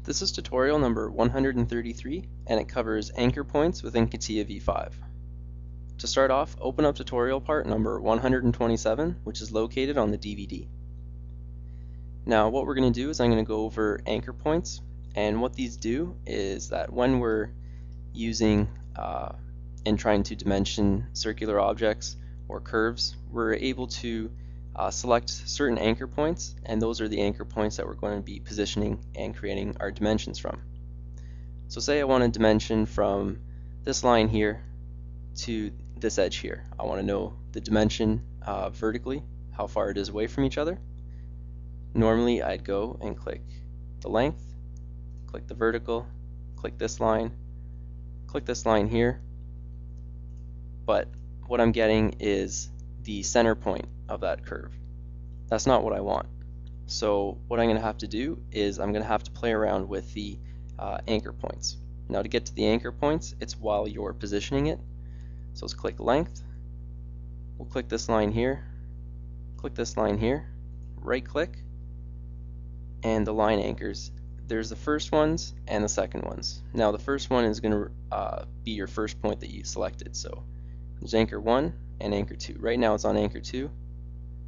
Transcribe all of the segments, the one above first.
This is tutorial number 133 and it covers anchor points within Catia V5. To start off, open up tutorial part number 127, which is located on the DVD. Now what we're going to do is I'm going to go over anchor points, and what these do is that when we're using and trying to dimension circular objects or curves, we're able to select certain anchor points, and those are the anchor points that we're going to be positioning and creating our dimensions from. So say I want to dimension from this line here to this edge here. I want to know the dimension vertically, how far it is away from each other. Normally I'd go and click the length, click the vertical, click this line here, but what I'm getting is the center point of that curve. That's not what I want. So what I'm going to have to do is I'm going to have to play around with the anchor points. Now to get to the anchor points, it's while you're positioning it. So let's click length, we'll click this line here, click this line here, right click, and the line anchors. There's the first ones and the second ones. Now the first one is going to be your first point that you selected. So there's anchor 1 and anchor 2. Right now it's on anchor 2.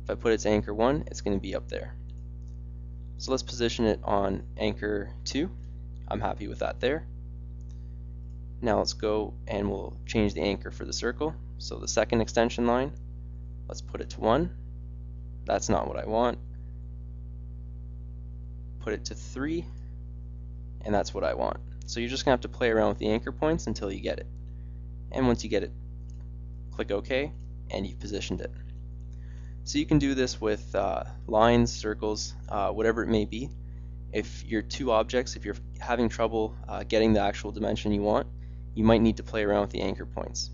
If I put it to anchor 1, it's going to be up there. So let's position it on anchor 2. I'm happy with that there. Now let's go and we'll change the anchor for the circle. So the second extension line, let's put it to 1. That's not what I want. Put it to 3, and that's what I want. So you're just going to have to play around with the anchor points until you get it. And once you get it, click OK, and you've positioned it. So you can do this with lines, circles, whatever it may be. If you're two objects, if you're having trouble getting the actual dimension you want, you might need to play around with the anchor points.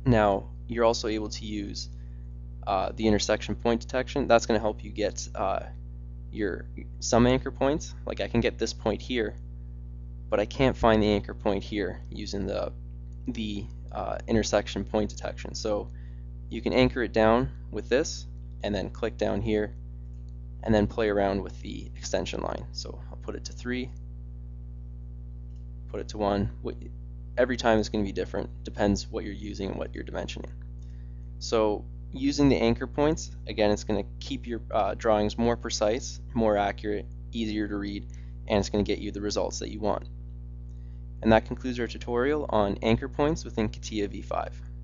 Now you're also able to use the intersection point detection. That's going to help you get some anchor points. Like I can get this point here, but I can't find the anchor point here using the intersection point detection. So you can anchor it down with this and then click down here and then play around with the extension line. So I'll put it to 3, put it to 1. Every time it's going to be different, depends what you're using and what you're dimensioning. So using the anchor points, again, it's going to keep your drawings more precise, more accurate, easier to read, and it's going to get you the results that you want. And that concludes our tutorial on anchor points within Catia V5.